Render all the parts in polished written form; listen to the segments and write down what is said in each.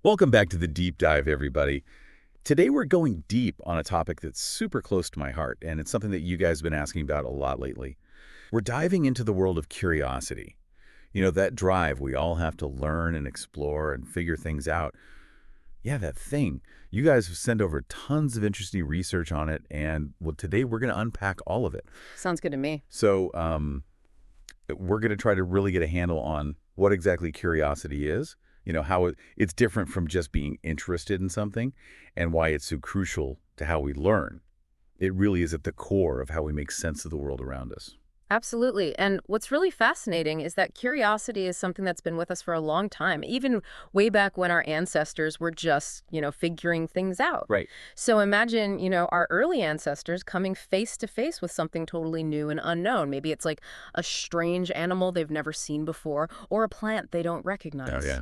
Welcome back to the Deep Dive, everybody. Today we're going deep on a topic that's super close to my heart, and it's something that you guys have been asking about a lot lately. We're diving into the world of curiosity. You know, that drive we all have to learn and explore and figure things out. Yeah, that thing. You guys have sent over tons of interesting research on it, and well, today we're going to unpack all of it. Sounds good to me. So, we're going to try to really get a handle on what exactly curiosity is, how it's different from just being interested in something, and why it's so crucial to how we learn. It really is at the core of how we make sense of the world around us. Absolutely. And what's really fascinating is that curiosity is something that's been with us for a long time, even way back when our ancestors were just, figuring things out. Right. So imagine, our early ancestors coming face to face with something totally new and unknown. Maybe it's like a strange animal they've never seen before or a plant they don't Oh, recognize. yeah.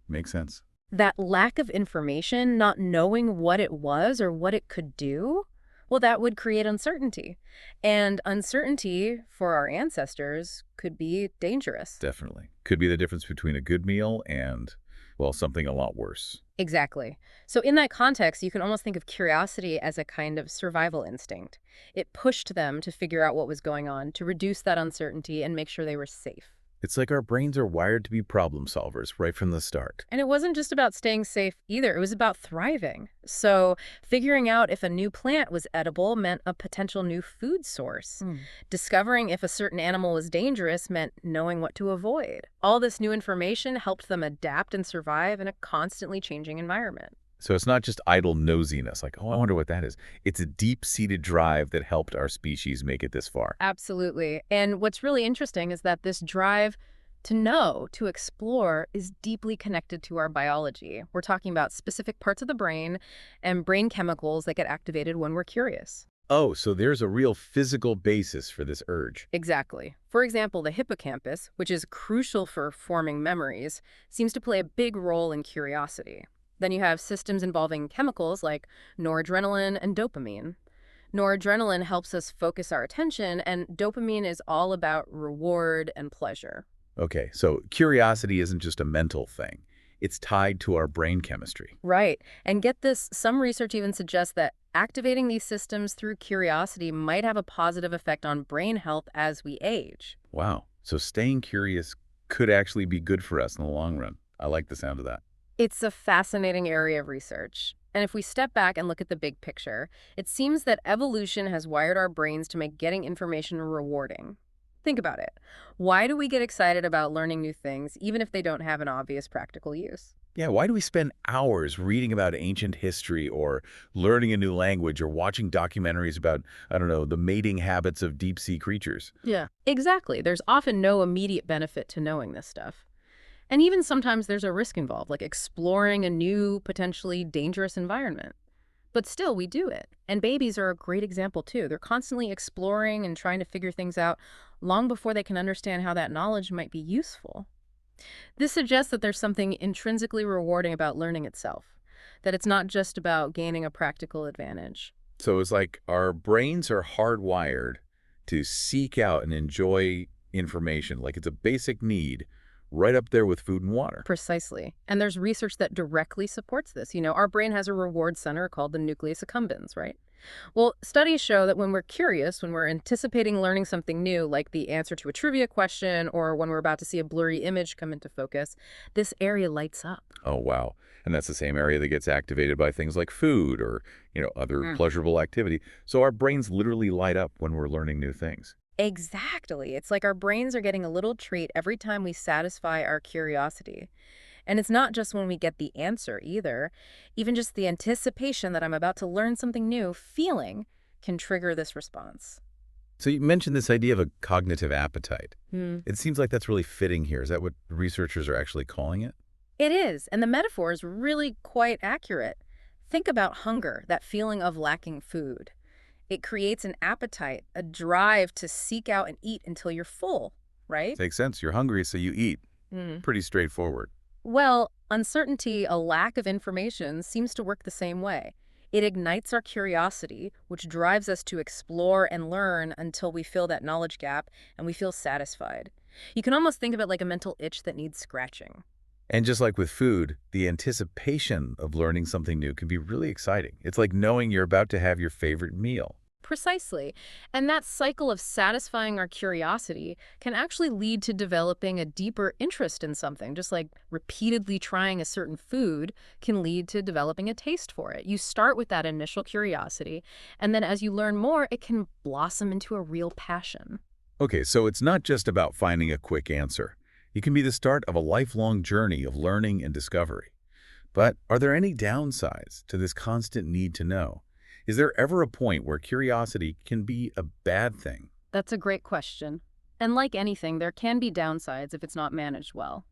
Makes sense. That lack of information, not knowing what it was or what it could do, well, that would create uncertainty. And uncertainty for our ancestors could be dangerous. Definitely. Could be the difference between a good meal and, well, something a lot worse. Exactly. So in that context, you can almost think of curiosity as a kind of survival instinct. It pushed them to figure out what was going on, to reduce that uncertainty and make sure they were safe. It's like our brains are wired to be problem solvers right from the start. And it wasn't just about staying safe either. It was about thriving. So figuring out if a new plant was edible meant a potential new food source. Discovering if a certain animal was dangerous meant knowing what to avoid. All this new information helped them adapt and survive in a constantly changing environment. So it's not just idle nosiness, like, oh, I wonder what that is. It's a deep-seated drive that helped our species make it this far. Absolutely. And what's really interesting is that this drive to know, to explore, is deeply connected to our biology. We're talking about specific parts of the brain and brain chemicals that get activated when we're curious. Oh, so there's a real physical basis for this urge. Exactly. For example, the hippocampus, which is crucial for forming memories, seems to play a big role in curiosity. Then you have systems involving chemicals like noradrenaline and dopamine. Noradrenaline helps us focus our attention, and dopamine is all about reward and pleasure. Okay, so curiosity isn't just a mental thing. It's tied to our brain chemistry. Right. And get this, some research even suggests that activating these systems through curiosity might have a positive effect on brain health as we age. Wow. So staying curious could actually be good for us in the long run. I like the sound of that. It's a fascinating area of research. And if we step back and look at the big picture, it seems that evolution has wired our brains to make getting information rewarding. Think about it. Why do we get excited about learning new things, even if they don't have an obvious practical use? Yeah, why do we spend hours reading about ancient history or learning a new language or watching documentaries about, I don't know, the mating habits of deep-sea creatures? Yeah. Exactly. There's often no immediate benefit to knowing this stuff. And even sometimes there's a risk involved, like exploring a new, potentially dangerous environment. But still, we do it. And babies are a great example, too. They're constantly exploring and trying to figure things out long before they can understand how that knowledge might be useful. This suggests that there's something intrinsically rewarding about learning itself, that it's not just about gaining a practical advantage. So it's like our brains are hardwired to seek out and enjoy information, like it's a basic need right up there with food and water. Precisely. And there's research that directly supports this. Our brain has a reward center called the nucleus accumbens, right? Well, studies show that when we're curious, when we're anticipating learning something new, like the answer to a trivia question, or when we're about to see a blurry image come into focus, this area lights up. Oh, wow. And that's the same area that gets activated by things like food or, other pleasurable activity. So our brains literally light up when we're learning new things. Exactly. It's like our brains are getting a little treat every time we satisfy our curiosity. And it's not just when we get the answer either. Even just the anticipation that I'm about to learn something new, feeling, can trigger this response. So you mentioned this idea of a cognitive appetite. Hmm. It seems like that's really fitting here. Is that what researchers are actually calling it? It is, and the metaphor is really quite accurate. Think about hunger, that feeling of lacking food. It creates an appetite, a drive to seek out and eat until you're full, right? Makes sense. You're hungry, so you eat. Pretty straightforward. Well, uncertainty, a lack of information, seems to work the same way. It ignites our curiosity, which drives us to explore and learn until we fill that knowledge gap and we feel satisfied. You can almost think of it like a mental itch that needs scratching. And just like with food, the anticipation of learning something new can be really exciting. It's like knowing you're about to have your favorite meal. Precisely. And that cycle of satisfying our curiosity can actually lead to developing a deeper interest in something, just like repeatedly trying a certain food can lead to developing a taste for it. You start with that initial curiosity, and then as you learn more, it can blossom into a real passion. Okay, so it's not just about finding a quick answer. It can be the start of a lifelong journey of learning and discovery. But are there any downsides to this constant need to know? Is there ever a point where curiosity can be a bad thing? That's a great question. And like anything, there can be downsides if it's not managed well.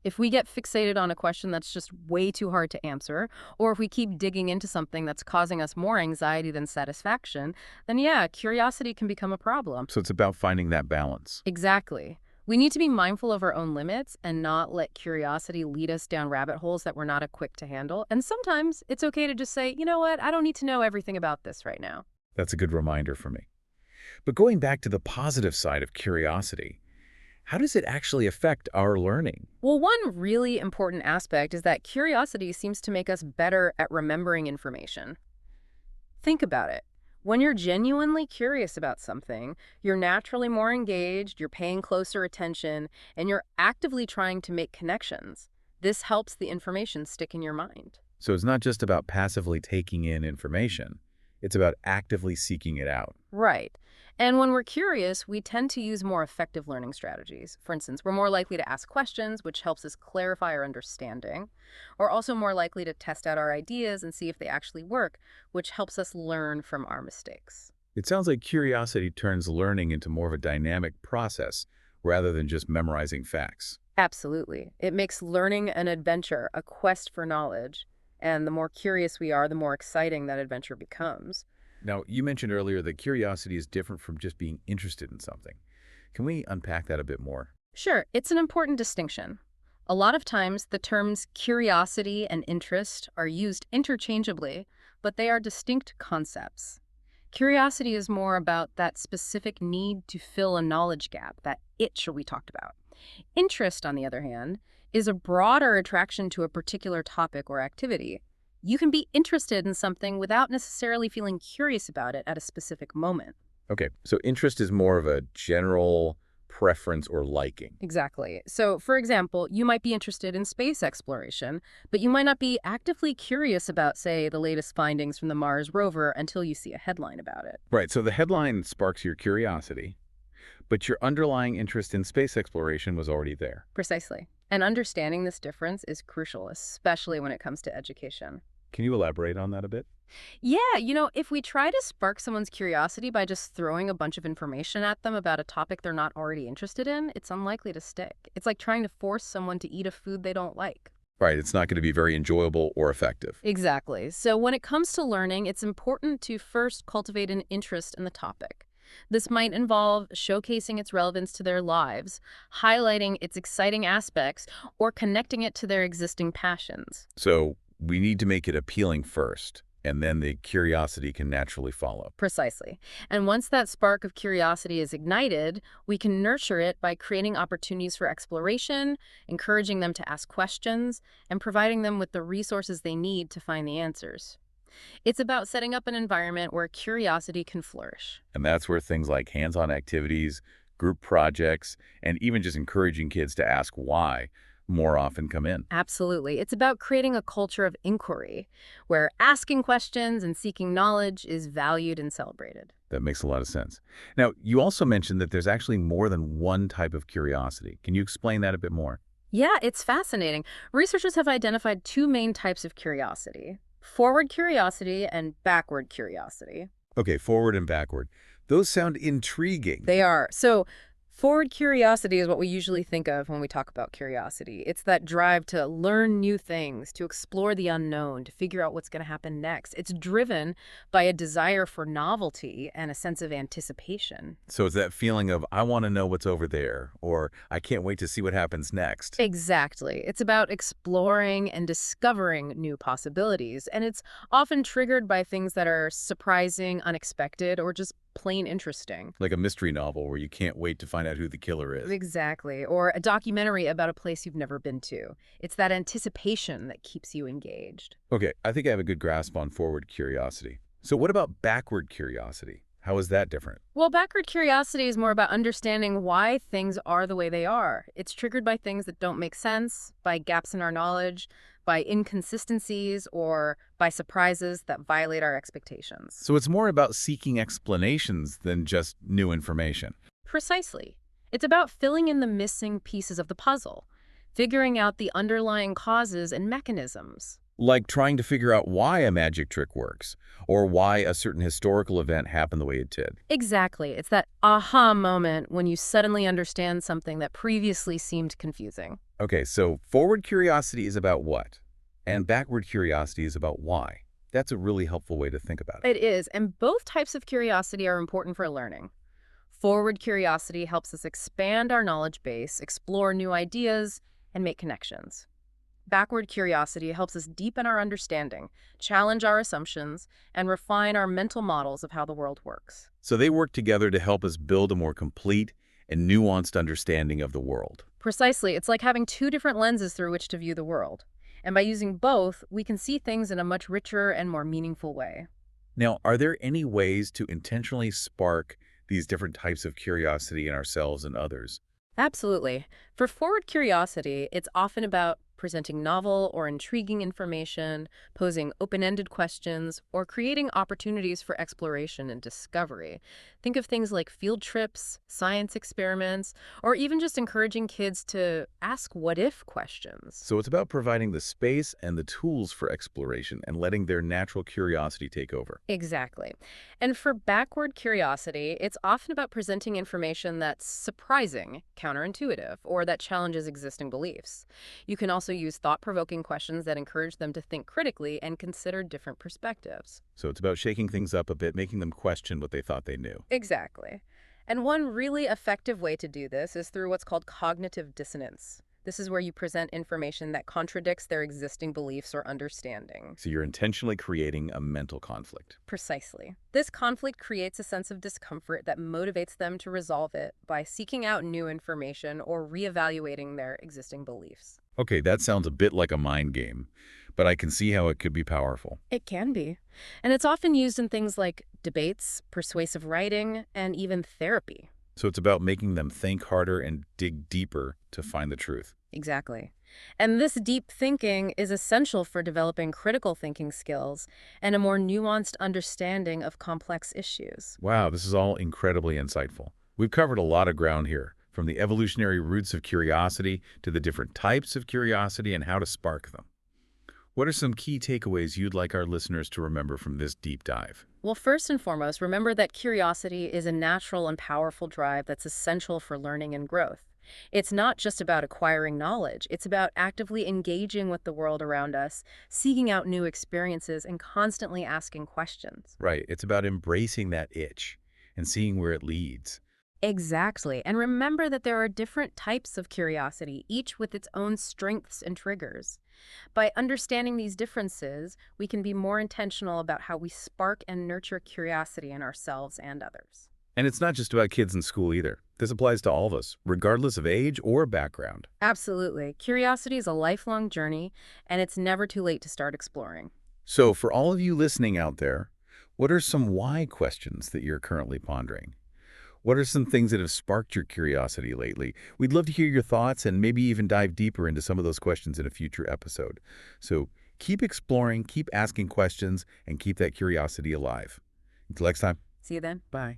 If we get fixated on a question that's just way too hard to answer, or if we keep digging into something that's causing us more anxiety than satisfaction, then yeah, curiosity can become a problem. So it's about finding that balance. Exactly. We need to be mindful of our own limits and not let curiosity lead us down rabbit holes that we're not equipped to handle. And sometimes it's okay to just say, you know what, I don't need to know everything about this right now. That's a good reminder for me. But going back to the positive side of curiosity, how does it actually affect our learning? Well, one really important aspect is that curiosity seems to make us better at remembering information. Think about it. When you're genuinely curious about something, you're naturally more engaged, you're paying closer attention, and you're actively trying to make connections. This helps the information stick in your mind. So it's not just about passively taking in information. It's about actively seeking it out. Right. And when we're curious, we tend to use more effective learning strategies. For instance, we're more likely to ask questions, which helps us clarify our understanding. We're also more likely to test out our ideas and see if they actually work, which helps us learn from our mistakes. It sounds like curiosity turns learning into more of a dynamic process rather than just memorizing facts. Absolutely. It makes learning an adventure, a quest for knowledge. And the more curious we are, the more exciting that adventure becomes. Now, you mentioned earlier that curiosity is different from just being interested in something. Can we unpack that a bit more? Sure, it's an important distinction. A lot of times, the terms curiosity and interest are used interchangeably, but they are distinct concepts. Curiosity is more about that specific need to fill a knowledge gap, that itch we talked about. Interest, on the other hand, is a broader attraction to a particular topic or activity. You can be interested in something without necessarily feeling curious about it at a specific moment. Okay, so interest is more of a general preference or liking. Exactly. So, for example, you might be interested in space exploration, but you might not be actively curious about, say, the latest findings from the Mars rover until you see a headline about it. Right, so the headline sparks your curiosity, but your underlying interest in space exploration was already there. Precisely. And understanding this difference is crucial, especially when it comes to education. Can you elaborate on that a bit? Yeah, if we try to spark someone's curiosity by just throwing a bunch of information at them about a topic they're not already interested in, it's unlikely to stick. It's like trying to force someone to eat a food they don't like. Right, it's not going to be very enjoyable or effective. Exactly. So when it comes to learning, it's important to first cultivate an interest in the topic. This might involve showcasing its relevance to their lives, highlighting its exciting aspects, or connecting it to their existing passions. So we need to make it appealing first, and then the curiosity can naturally follow. Precisely. And once that spark of curiosity is ignited, we can nurture it by creating opportunities for exploration, encouraging them to ask questions, and providing them with the resources they need to find the answers. It's about setting up an environment where curiosity can flourish. And that's where things like hands-on activities, group projects, and even just encouraging kids to ask why more often come in. Absolutely. It's about creating a culture of inquiry where asking questions and seeking knowledge is valued and celebrated. That makes a lot of sense. Now, you also mentioned that there's actually more than one type of curiosity. Can you explain that a bit more? Yeah, it's fascinating. Researchers have identified two main types of curiosity: forward curiosity and backward curiosity. Okay, forward and backward. Those sound intriguing. They are. So, forward curiosity is what we usually think of when we talk about curiosity. It's that drive to learn new things, to explore the unknown, to figure out what's going to happen next. It's driven by a desire for novelty and a sense of anticipation. So it's that feeling of, I want to know what's over there, or I can't wait to see what happens next. Exactly. It's about exploring and discovering new possibilities, and it's often triggered by things that are surprising, unexpected, or just plain interesting. Like a mystery novel where you can't wait to find out who the killer is. Exactly. Or a documentary about a place you've never been to. It's that anticipation that keeps you engaged. Okay, I think I have a good grasp on forward curiosity. So what about backward curiosity? How is that different? Well, backward curiosity is more about understanding why things are the way they are. It's triggered by things that don't make sense, by gaps in our knowledge, by inconsistencies, or by surprises that violate our expectations. So it's more about seeking explanations than just new information. Precisely. It's about filling in the missing pieces of the puzzle, figuring out the underlying causes and mechanisms. Like trying to figure out why a magic trick works, or why a certain historical event happened the way it did. Exactly. It's that aha moment when you suddenly understand something that previously seemed confusing. Okay, so forward curiosity is about what? And backward curiosity is about why. That's a really helpful way to think about it. It is, and both types of curiosity are important for learning. Forward curiosity helps us expand our knowledge base, explore new ideas, and make connections. Backward curiosity helps us deepen our understanding, challenge our assumptions, and refine our mental models of how the world works. So they work together to help us build a more complete and nuanced understanding of the world. Precisely, it's like having two different lenses through which to view the world. And by using both, we can see things in a much richer and more meaningful way. Now, are there any ways to intentionally spark these different types of curiosity in ourselves and others? Absolutely. For forward curiosity, it's often about presenting novel or intriguing information, posing open-ended questions, or creating opportunities for exploration and discovery. Think of things like field trips, science experiments, or even just encouraging kids to ask what-if questions. So it's about providing the space and the tools for exploration and letting their natural curiosity take over. Exactly. And for backward curiosity, it's often about presenting information that's surprising, counterintuitive, or that challenges existing beliefs. You can also use thought-provoking questions that encourage them to think critically and consider different perspectives. So it's about shaking things up a bit, making them question what they thought they knew. Exactly. And one really effective way to do this is through what's called cognitive dissonance. This is where you present information that contradicts their existing beliefs or understanding. So you're intentionally creating a mental conflict. Precisely. This conflict creates a sense of discomfort that motivates them to resolve it by seeking out new information or reevaluating their existing beliefs. Okay, that sounds a bit like a mind game, but I can see how it could be powerful. It can be. And it's often used in things like debates, persuasive writing, and even therapy. So it's about making them think harder and dig deeper to find the truth. Exactly. And this deep thinking is essential for developing critical thinking skills and a more nuanced understanding of complex issues. Wow, this is all incredibly insightful. We've covered a lot of ground here, from the evolutionary roots of curiosity to the different types of curiosity and how to spark them. What are some key takeaways you'd like our listeners to remember from this deep dive? Well, first and foremost, remember that curiosity is a natural and powerful drive that's essential for learning and growth. It's not just about acquiring knowledge. It's about actively engaging with the world around us, seeking out new experiences, and constantly asking questions. Right, it's about embracing that itch and seeing where it leads. Exactly. And remember that there are different types of curiosity, each with its own strengths and triggers. By understanding these differences, we can be more intentional about how we spark and nurture curiosity in ourselves and others. And it's not just about kids in school either. This applies to all of us, regardless of age or background. Absolutely. Curiosity is a lifelong journey, and it's never too late to start exploring. So for all of you listening out there, what are some why questions that you're currently pondering? What are some things that have sparked your curiosity lately? We'd love to hear your thoughts and maybe even dive deeper into some of those questions in a future episode. So keep exploring, keep asking questions, and keep that curiosity alive. Until next time. See you then. Bye.